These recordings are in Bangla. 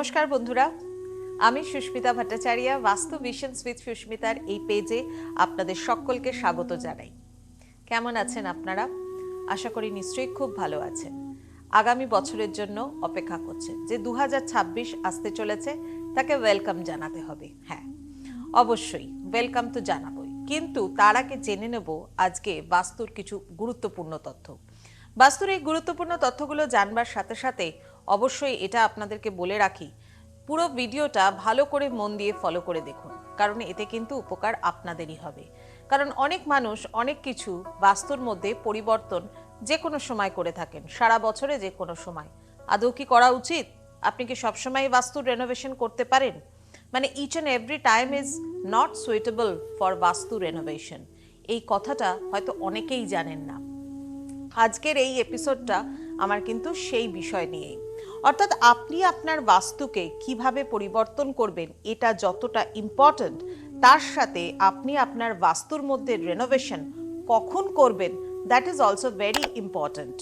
নমস্কার বন্ধুরা, আমি সুস্মিতা ভট্টাচার্য বাস্তু ভিশনস উইথ সুস্মিতার এই পেজে আপনাদের সকলকে স্বাগত জানাই। কেমন আছেন আপনারা? আশা করি নিশ্চয়ই খুব ভালো আছেন। আগামী বছরের জন্য অপেক্ষা করছেন, যে 2026 আসতে চলেছে তাকে ওয়েলকাম জানাতে হবে। হ্যাঁ, অবশ্যই ওয়েলকাম তো জানাবই, কিন্তু তার আগে জেনে নেব আজকে বাস্তুর কিছু গুরুত্বপূর্ণ তথ্য। বাস্তুর এই গুরুত্বপূর্ণ তথ্যগুলো জানবার সাথে সাথে অবশ্যই এটা আপনাদেরকে বলে রাখি, পুরো ভিডিওটা ভালো করে মন দিয়ে ফলো করে দেখুন, কারণ এতে কিন্তু উপকার আপনাদেরই হবে। কারণ অনেক মানুষ অনেক কিছু বাস্তুর মধ্যে পরিবর্তন যে কোনো সময় করে থাকেন, সারা বছরে যে কোনো সময়। আদৌ কি করা উচিত? আপনি কি সবসময় বাস্তুর রেনোভেশন করতে পারেন? মানে each and every time is not suitable for vastu renovation, এই কথাটা হয়তো অনেকেই জানেন না। আজকের এই এপিসোডটা আমার কিন্তু সেই বিষয় নিয়েই, অর্থাৎ আপনি আপনার বাস্তুকে কিভাবে পরিবর্তন করবেন এটা যতটা ইম্পর্ট্যান্ট, তার সাথে আপনি আপনার বাস্তুর মধ্যে রেনোভেশন কখন করবেন that is also very important.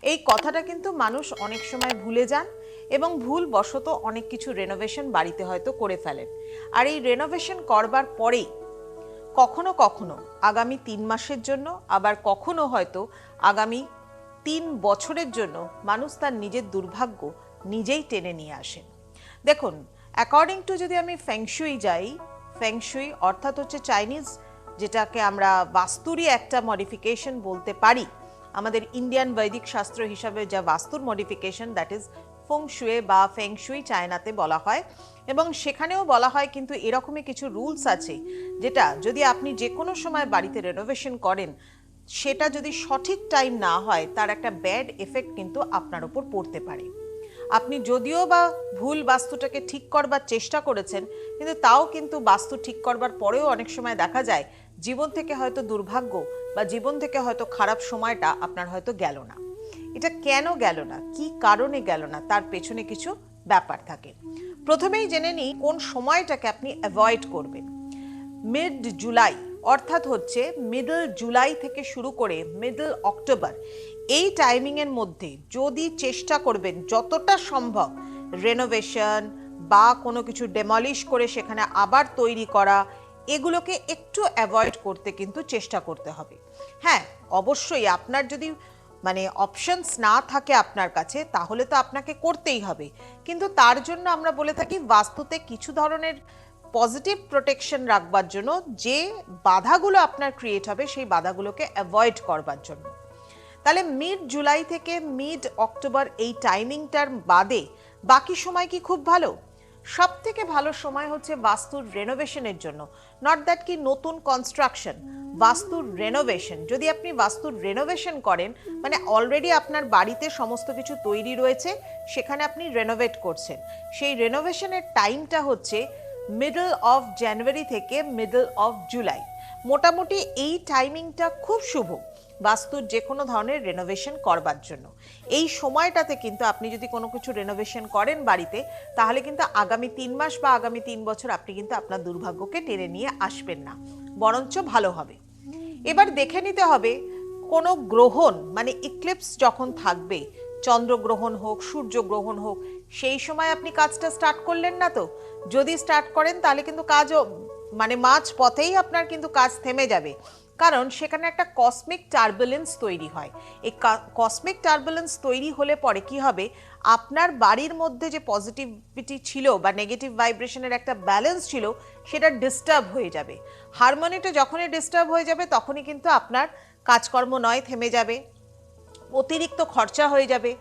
এই কথাটা কিন্তু মানুষ অনেক সময় ভুলে যান এবং ভুল বশত অনেক কিছু রেনোভেশন বাড়িতে হয়তো করে ফেলেন। আর এই রেনোভেশন করবার পরেই কখনো কখনো আগামী 3 মাসের জন্য, আবার কখনো হয়তো আগামী 3 বছরের জন্য মানুষ তার নিজের দুর্ভাগ্য নিজেই টেনে নিয়ে আসেন। দেখুন, অ্যাকর্ডিং টু যদি আমি ফেংশুই যাই, ফেংশুই অর্থাৎ হচ্ছে চাইনিজ, যেটাকে আমরা বাস্তুরই একটা মডিফিকেশন বলতে পারি। আমাদের ইন্ডিয়ান বৈদিক শাস্ত্র হিসাবে যা বাস্তুর মডিফিকেশন, দ্যাট ইজ ফেংশুই বা ফেংশুই চায়নাতে বলা হয়। এবং সেখানেও বলা হয় কিন্তু এরকমই কিছু রুলস আছে, যেটা যদি আপনি যে কোনো সময় বাড়িতে রেনোভেশন করেন, সেটা যদি সঠিক টাইম না হয় তার একটা ব্যাড এফেক্ট কিন্তু আপনার উপর পড়তে পারে। আপনি যদিও বা ভুল বাস্তুটাকে ঠিক করবার চেষ্টা করেছেন, কিন্তু তাও কিন্তু বাস্তু ঠিক করবার পরেও অনেক সময় দেখা যায় জীবন থেকে হয়তো দুর্ভাগ্য বা জীবন থেকে হয়তো খারাপ সময়টা আপনার হয়তো গেল না। এটা কেন গেল না, কি কারণে গেল না, তার পেছনে কিছু ব্যাপার থাকে। প্রথমেই জেনে নিই কোন সময়টাকে আপনি অ্যাভয়েড করবেন। মিড জুলাই, অর্থাৎ হচ্ছে মিডল জুলাই থেকে শুরু করে মিডল অক্টোবর, এই টাইমিংয়ের মধ্যে যদি চেষ্টা করবেন যতটা সম্ভব রেনোভেশন বা কোনো কিছু ডেমলিশ করে সেখানে আবার তৈরি করা, এগুলোকে একটু অ্যাভয়েড করতে কিন্তু চেষ্টা করতে হবে। হ্যাঁ, অবশ্যই আপনার যদি অপশনস না থাকে আপনার কাছে, তাহলে তো আপনাকে করতেই হবে, কিন্তু তার জন্য আমরা বলে থাকি বাস্তুতে কিছু ধরনের পজিটিভ প্রোটেকশন রাখবার জন্য যে বাধাগুলো আপনার ক্রিয়েট হবে সেই বাধাগুলোকে অ্যাভয়েড করবার জন্য। তাহলে মিড জুলাই থেকে মিড অক্টোবর এই টাইমিংটার বাদে বাকি সময় কি খুব ভালো? সব থেকে ভালো সময় হচ্ছে বাস্তুর রেনোভেশনের জন্য। নট দ্যাট কি নতুন কনস্ট্রাকশন, বাস্তুর রেনোভেশন। যদি আপনি বাস্তুর রেনোভেশন করেন, মানে অলরেডি আপনার বাড়িতে সমস্ত কিছু তৈরি রয়েছে, সেখানে আপনি রেনোভেট করছেন, সেই রেনোভেশনের টাইমটা হচ্ছে মিডল অফ জানুয়ারি থেকে মিডল অফ জুলাই। মোটামুটি এই টাইমিংটা খুব শুভ বাস্তুর যে কোনো ধরনের রেনোভেশন করবার জন্য। এই সময়টাতে কিন্তু আপনি যদি কোনো কিছু রেনোভেশন করেন বাড়িতে, তাহলে কিন্তু আগামী 3 মাস বা আগামী 3 বছর আপনি কিন্তু আপনার দুর্ভাগ্যকে টেনে নিয়ে আসবেন না, বরঞ্চ ভালো হবে। এবার দেখে নিতে হবে কোনো গ্রহণ মানে ইক্লিপস যখন থাকবে, চন্দ্রগ্রহণ হোক, সূর্যগ্রহণ হোক, সেই সময় আপনি কাজটা স্টার্ট করলেন না তো। যদি স্টার্ট করেন তাহলে কিন্তু কাজও মাঝ পথেই আপনার কিন্তু কাজ থেমে যাবে, কারণ সেখানে একটা কসমিক টার্বুলেন্স তৈরি হয়। এই কসমিক টার্বুলেন্স তৈরি হলে পরে কি হবে, আপনার বাড়ির মধ্যে যে পজিটিভিটি ছিল বা নেগেটিভ ভাইব্রেশনের একটা ব্যালেন্স ছিল, সেটা ডিস্টার্ব হয়ে যাবে। হারমোনিটা যখনই ডিস্টার্ব হয়ে যাবে তখনই কিন্তু আপনার কাজকর্ম নয় থেমে যাবে, অতিরিক্ত খরচা হয়ে যাবে।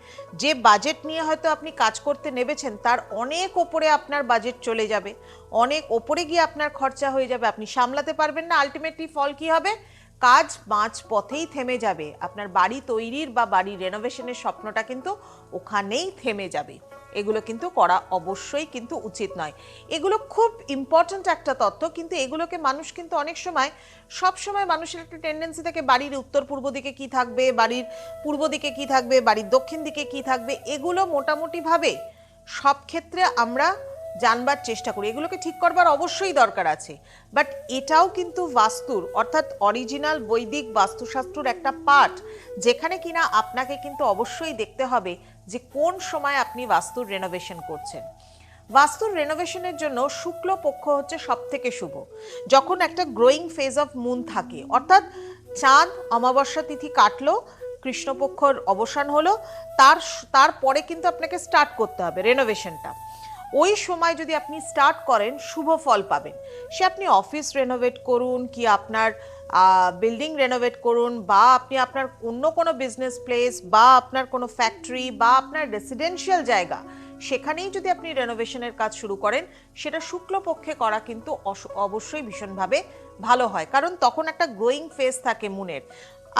যে বাজেট নিয়ে হয়তো আপনি কাজ করতে নেমেছেন তার অনেক ওপরে আপনার বাজেট চলে যাবে, অনেক ওপরে গিয়ে আপনার খরচা হয়ে যাবে, আপনি সামলাতে পারবেন না। আলটিমেটলি ফল কি হবে, কাজ মাঝ পথেই থেমে যাবে, আপনার বাড়ি তৈরির বা বাড়ি রেনোভেশনের স্বপ্নটা কিন্তু ওখানেই থেমে যাবে। এগুলো কিন্তু করা অবশ্যই কিন্তু উচিত নয়। এগুলো খুব ইম্পর্ট্যান্ট একটা তথ্য, কিন্তু এগুলোকে মানুষ কিন্তু অনেক সময়, সব সময় মানুষের একটা টেন্ডেন্সি থাকে বাড়ির উত্তর পূর্ব দিকে কি থাকবে, বাড়ির পূর্ব দিকে কি থাকবে, বাড়ির দক্ষিণ দিকে কি থাকবে, এগুলো মোটামুটি ভাবে সব ক্ষেত্রে আমরা জানবার চেষ্টা করি। এগুলোকে ঠিক করবার অবশ্যই দরকার আছে, বাট এটাও কিন্তু বাস্তুর অর্থাৎ অরিজিনাল বৈদিক বাস্তুশাস্ত্রের একটা পার্ট, যেখানে কিনা আপনাকে কিন্তু অবশ্যই দেখতে হবে যে কোন সময় আপনি বাস্তুর রেনোভেশন করছেন। বাস্তুর রেনোভেশনের জন্য শুক্লপক্ষ হচ্ছে সবথেকে শুভ। যখন একটা গ্রোয়িং ফেজ অফ মুন থাকে, অর্থাৎ চাঁদ অমাবস্যা তিথি কাটলো, কৃষ্ণপক্ষর অবসান হলো, তারপরে কিন্তু আপনাকে স্টার্ট করতে হবে রেনোভেশনটা। ওই সময় যদি আপনি স্টার্ট করেন শুভ ফল পাবেন। সে আপনি অফিস রেনোভেট করুন, কি আপনার বিল্ডিং রেনোভেট করুন, বা আপনি আপনার অন্য কোনো বিজনেস প্লেস, বা আপনার কোনো ফ্যাক্টরি, বা আপনার রেসিডেন্সিয়াল জায়গা, সেখানেই যদি আপনি রেনোভেশনের কাজ শুরু করেন, সেটা শুক্লপক্ষে করা কিন্তু অবশ্যই ভীষণভাবে ভালো হয়। কারণ তখন একটা গ্রোয়িং ফেজ থাকে মুনের,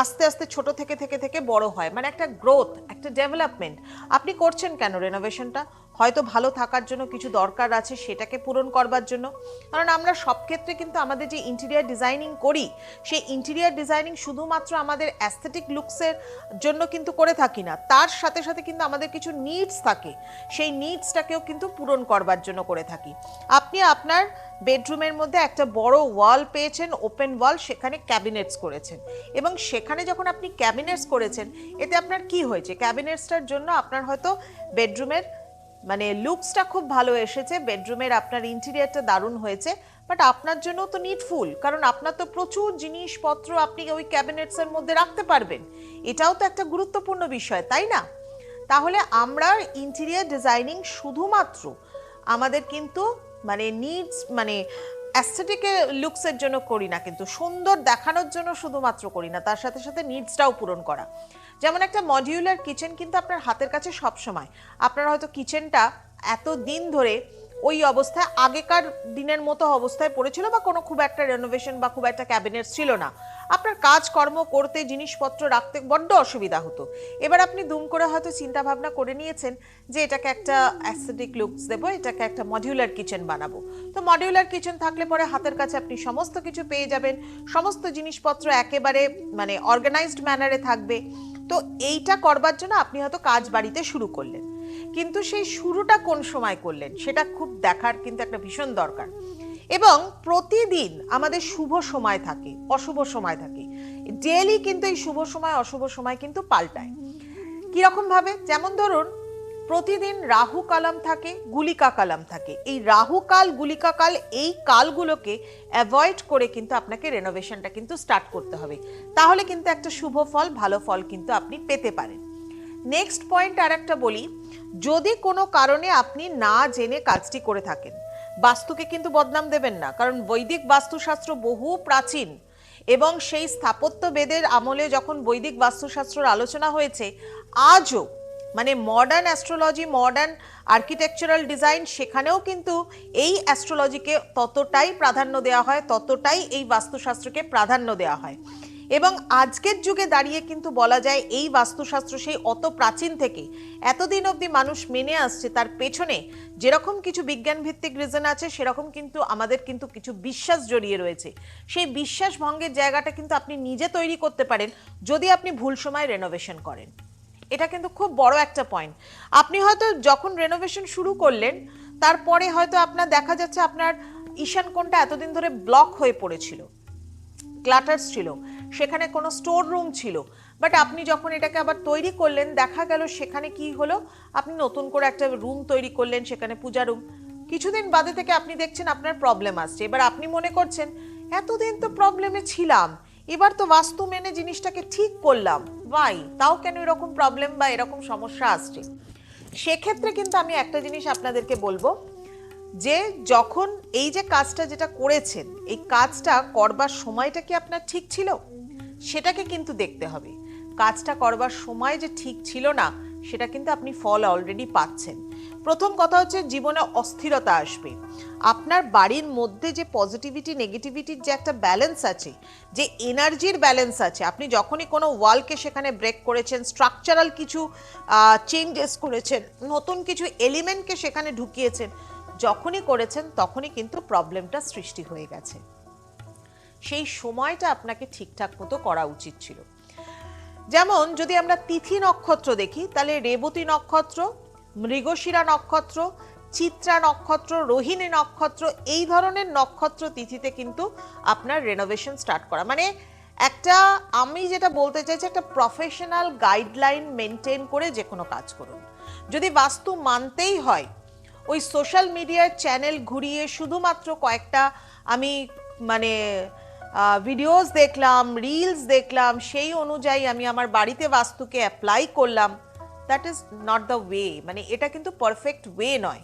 আস্তে আস্তে ছোট থেকে থেকে থেকে বড় হয়, মানে একটা গ্রোথ, একটা ডেভেলপমেন্ট। আপনি করছেন কেন রেনোভেশনটা? হয়তো ভালো থাকার জন্য কিছু দরকার আছে, সেটাকে পূরণ করবার জন্য। কারণ আমরা সব ক্ষেত্রে কিন্তু আমাদের যে ইন্টেরিয়ার ডিজাইনিং করি, সেই ইন্টেরিয়ার ডিজাইনিং শুধুমাত্র আমাদের অ্যাস্থেটিক লুকসের জন্য কিন্তু করে থাকি না, তার সাথে সাথে কিন্তু আমাদের কিছু নিডস থাকে, সেই নিডসটাকেও কিন্তু পূরণ করবার জন্য করে থাকি। আপনি আপনার বেডরুমের মধ্যে একটা বড় ওয়াল পেয়েছেন, ওপেন ওয়াল, সেখানে ক্যাবিনেটস করেছেন, এবং সেখানে যখন আপনি ক্যাবিনেটস করেছেন, এতে আপনার কি হয়েছে? ক্যাবিনেটসটার জন্য আপনার হয়তো বেডরুমের মানে লুকসটা খুব ভালো এসেছে, বেডরুমের আপনার ইন্টেরিয়ারটা দারুণ হয়েছে, বাট আপনার জন্য তো নিডফুল, কারণ আপনার তো প্রচুর জিনিসপত্র আপনি ওই ক্যাবিনেটসের মধ্যে রাখতে পারবেন। এটাও তো একটা গুরুত্বপূর্ণ বিষয়, তাই না? তাহলে আমরা ইন্টেরিয়ার ডিজাইনিং শুধুমাত্র আমাদের কিন্তু মানে নিডস, মানে অ্যাস্থেটিক লুকসের জন্য করি না, কিন্তু সুন্দর দেখানোর জন্য শুধুমাত্র করি না, তার সাথে সাথে নিডসটাও পূরণ করা। যেমন একটা মডিউলার কিচেন কিন্তু আপনার হাতের কাছে সব সময়। আপনার হয়তো কিচেনটা এত দিন ধরে ওই অবস্থায়, আগেকার দিনের মতো অবস্থায় পড়েছিল, বা কোনো খুব একটা রেনোভেশন বা খুব একটা ক্যাবিনেট ছিল না, আপনার কাজকর্ম করতে, জিনিসপত্র রাখতে বড্ড অসুবিধা হতো। এবার আপনি দুম করে হয়তো চিন্তা ভাবনা করে নিয়েছেন যে এটাকে একটা অ্যাস্থেটিক লুকস দেবো, এটাকে একটা মডিউলার কিচেন বানাবো। তো মডিউলার কিচেন থাকলে পরে হাতের কাছে আপনি সমস্ত কিছু পেয়ে যাবেন, সমস্ত জিনিসপত্র একেবারে মানে অর্গানাইজড ম্যানারে থাকবে। তো এইটা করবার জন্য আপনি হয়তো কাজ বাড়িতে শুরু করলেন, কিন্তু সেই শুরুটা কোন সময় করলেন সেটা খুব দেখার কিন্তু একটা ভীষণ দরকার। এবং প্রতিদিন আমাদের শুভ সময় থাকে, অশুভ সময় থাকে, ডেইলি কিন্তু এই শুভ সময় অশুভ সময় কিন্তু পাল্টায়। কিরকম ভাবে? যেমন ধরুন, প্রতিদিন রাহু কালাম থাকে, গুলিকা কালাম থাকে। এই রাহু কাল, গুলিকা কাল, এই কালগুলোকে অ্যাভয়েড করে কিন্তু আপনাকে রেনোভেশনটা কিন্তু স্টার্ট করতে হবে, তাহলে কিন্তু একটা শুভ ফল, ভালো ফল কিন্তু আপনি পেতে পারেন। নেক্সট পয়েন্ট আর একটা বলি, যদি কোনো কারণে আপনি না জেনে কাজটি করে থাকেন, বাস্তুকে কিন্তু বদনাম দেবেন না, কারণ বৈদিক বাস্তুশাস্ত্র বহু প্রাচীন, এবং সেই স্থাপত্য বেদের আমলে যখন বৈদিক বাস্তুশাস্ত্রের আলোচনা হয়েছে, আজও মানে modern astrology, modern architectural design, সেখানেও কিন্তু এই অ্যাস্ট্রোলজিকে ততটাই প্রাধান্য দেওয়া হয়, ততটাই এই বাস্তুশাস্ত্রকে প্রাধান্য দেওয়া হয়। এবং আজকের যুগে দাঁড়িয়ে কিন্তু বলা যায় এই বাস্তুশাস্ত্র সেই অত প্রাচীন থেকে এতদিন অবধি মানুষ মেনে আসছে, তার পেছনে যেরকম কিছু বিজ্ঞান ভিত্তিক রিজন আছে, সেরকম কিন্তু আমাদের কিন্তু কিছু বিশ্বাস জড়িয়ে রয়েছে। সেই বিশ্বাস ভঙ্গের জায়গাটা কিন্তু আপনি নিজে তৈরি করতে পারেন যদি আপনি ভুল সময় রেনোভেশন করেন। এটা কিন্তু খুব বড় একটা পয়েন্ট। আপনি হয়তো যখন রেনোভেশন শুরু করলেন, তারপরে হয়তো আপনার দেখা যাচ্ছে আপনার ঈশান কোণটা এতদিন ধরে ব্লক হয়ে পড়েছিল, ক্লাটার্স ছিল, সেখানে কোনো স্টোর রুম ছিল, বাট আপনি যখন এটাকে আবার তৈরি করলেন, দেখা গেল সেখানে কি হলো, আপনি নতুন করে একটা রুম তৈরি করলেন, সেখানে পূজা রুম, কিছুদিন বাদে থেকে আপনি দেখছেন আপনার প্রবলেম আসছে। এবার আপনি মনে করছেন এতদিন তো প্রবলেমে ছিলাম, এবার তো বাস্তু মেনে জিনিসটাকে ঠিক করলাম, ভাই তাও কেন এরকম প্রবলেম বা এরকম সমস্যা আসছে? সেক্ষেত্রে কিন্তু আমি একটা জিনিস আপনাদেরকে বলবো, যে যখন এই যে কাজটা যেটা করেছেন, এই কাজটা করবার সময়টা কি আপনার ঠিক ছিল, সেটাকে কিন্তু দেখতে হবে। কাজটা করবার সময় যে ঠিক ছিল না, সেটা কিন্তু আপনি ফল অলরেডি পাচ্ছেন। প্রথম কথা হচ্ছে, জীবনে অস্থিরতা আসবে। আপনার বাড়ির মধ্যে যে পজিটিভিটি নেগেটিভিটির যে একটা ব্যালেন্স আছে, যে এনার্জির ব্যালেন্স আছে, আপনি যখনই কোনো ওয়ালকে সেখানে ব্রেক করেছেন, স্ট্রাকচারাল কিছু চেঞ্জেস করেছেন, নতুন কিছু এলিমেন্টকে সেখানে ঢুকিয়েছেন, যখনই করেছেন তখনই কিন্তু প্রবলেমটা সৃষ্টি হয়ে গেছে। সেই সময়টা আপনাকে ঠিকঠাক মতো করা উচিত ছিল। যেমন যদি আমরা তিথি নক্ষত্র দেখি, তাহলে রেবতী নক্ষত্র, মৃগশিরা নক্ষত্র, চিত্রা নক্ষত্র, রোহিণী নক্ষত্র, এই ধরনের নক্ষত্র তিথিতে কিন্তু আপনার রেনোভেশন স্টার্ট করা মানে একটা, আমি যেটা বলতে চাইছি, একটা প্রফেশনাল গাইডলাইন মেনটেন করে যে কোনো কাজ করুন। যদি বাস্তু মানতেই হয়, ওই সোশ্যাল মিডিয়ার চ্যানেল ঘুরিয়ে শুধুমাত্র কয়েকটা আমি মানে ভিডিওস দেখলাম, রিলস দেখলাম, সেই অনুযায়ী আমি আমার বাড়িতে বাস্তুকে অ্যাপ্লাই করলাম, that is not the way. মানে এটা কিন্তু পারফেক্ট ওয়ে নয়।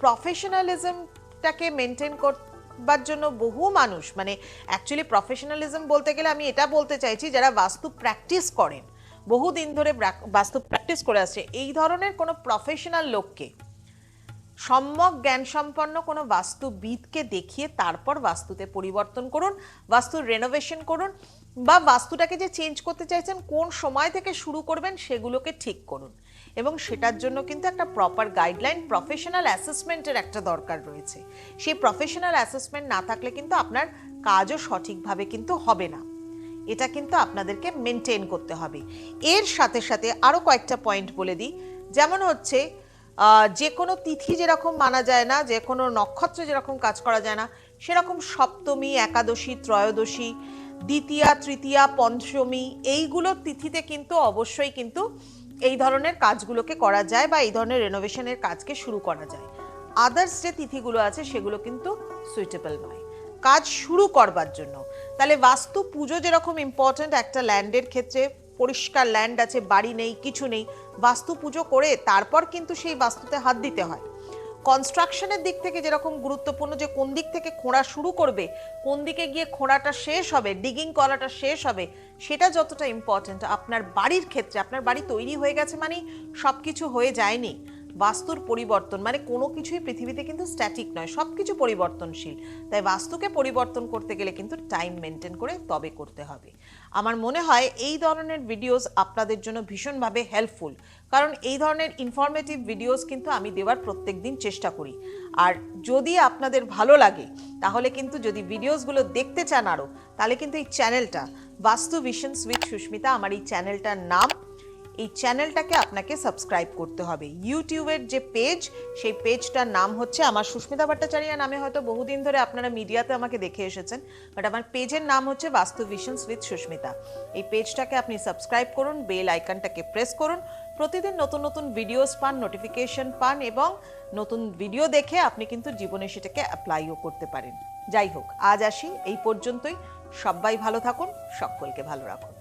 প্রফেশনালিজমটাকে মেনটেন করবার জন্য বহু মানুষ, মানে অ্যাকচুয়ালি প্রফেশনালিজম বলতে গেলে আমি এটা বলতে চাইছি যারা বাস্তু প্র্যাকটিস করেন, বহুদিন ধরে বাস্তু প্র্যাকটিস করে আসছে, এই ধরনের কোনো প্রফেশনাল লোককে, সম্যক জ্ঞান সম্পন্ন কোনো বাস্তুবিদকে দেখিয়ে তারপর বাস্তুতে পরিবর্তন করুন, বাস্তুর রেনোভেশন করুন, বা বাস্তুটাকে যে চেঞ্জ করতে চাইছেন কোন সময় থেকে শুরু করবেন সেগুলোকে ঠিক করুন। এবং সেটার জন্য কিন্তু একটা প্রপার গাইডলাইন, প্রফেশনাল অ্যাসেসমেন্টের একটা দরকার রয়েছে। সেই প্রফেশনাল অ্যাসেসমেন্ট না থাকলে কিন্তু আপনার কাজও সঠিকভাবে কিন্তু হবে না। এটা কিন্তু আপনাদেরকে মেনটেন করতে হবে। এর সাথে সাথে আরও কয়েকটা পয়েন্ট বলে দিই, যেমন হচ্ছে যে কোনো তিথি যেরকম মানা যায় না, যে কোনো নক্ষত্রে যেরকম কাজ করা যায় না, সেরকম সপ্তমী, একাদশী, ত্রয়োদশী, দ্বিতীয়া, তৃতীয়া, পঞ্চমী এইগুলোর তিথিতে কিন্তু অবশ্যই কিন্তু এই ধরনের কাজগুলোকে করা যায় বা এই ধরনের রেনোভেশনের কাজকে শুরু করা যায়। আদার্স যে তিথিগুলো আছে সেগুলো কিন্তু সুইটেবল নয় কাজ শুরু করবার জন্য। তাহলে বাস্তু পুজো যেরকম ইম্পর্ট্যান্ট একটা ল্যান্ডের ক্ষেত্রে, পরিষ্কার ল্যান্ড আছে, বাড়ি নেই, কিছু নেই, বাস্তু পুজো করে তারপর কিন্তু সেই বাস্তুতে হাত দিতে হয়। কনস্ট্রাকশনের দিক থেকে যেরকম গুরুত্বপূর্ণ যে কোন দিক থেকে খোঁড়া শুরু করবে, কোন দিকে গিয়ে খোঁড়াটা শেষ হবে, ডিগিং করাটা শেষ হবে, সেটা যতটা ইম্পর্ট্যান্ট আপনার বাড়ির ক্ষেত্রে। আপনার বাড়ি তৈরি হয়ে গেছে মানে সব কিছু হয়ে যায়নি। বাস্তুর পরিবর্তন মানে কোনো কিছুই পৃথিবীতে কিন্তু স্ট্যাটিক নয়, সব কিছু পরিবর্তনশীল। তাই বাস্তুকে পরিবর্তন করতে গেলে কিন্তু টাইম মেনটেন করে তবে করতে হবে। আমার মনে হয় এই ধরনের ভিডিওস আপনাদের জন্য ভীষণভাবে হেল্পফুল, কারণ এই ধরনের ইনফরমেটিভ ভিডিওস কিন্তু আমি দেওয়ার প্রত্যেক দিন চেষ্টা করি। আর যদি আপনাদের ভালো লাগে তাহলে কিন্তু, যদি ভিডিওসগুলো দেখতে চান আরও, তাহলে কিন্তু এই চ্যানেলটা বাস্তু ভিশনস উইথ সুস্মিতা, আমার এই চ্যানেলটার নাম, এই চ্যানেলটাকে আপনাকে সাবস্ক্রাইব করতে হবে। ইউটিউবের যে পেজ, সেই পেজটার নাম হচ্ছে, আমার সুস্মিতা ভট্টাচার্য নামে হয়তো বহুদিন ধরে আপনারা মিডিয়াতে আমাকে দেখে এসেছেন, বাট আমার পেজের নাম হচ্ছে বাস্তু ভিশনস উইথ সুস্মিতা। এই পেজটাকে আপনি সাবস্ক্রাইব করুন, বেল আইকনটাকে প্রেস করুন, প্রতিদিন নতুন নতুন ভিডিওস পান, নোটিফিকেশন পান, এবং নতুন ভিডিও দেখে আপনি কিন্তু জীবনে সেটাকে অ্যাপ্লাইও করতে পারেন। যাই হোক, আজ আসি এই পর্যন্তই। সবাই ভালো থাকুন, সকলকে ভালো রাখুন।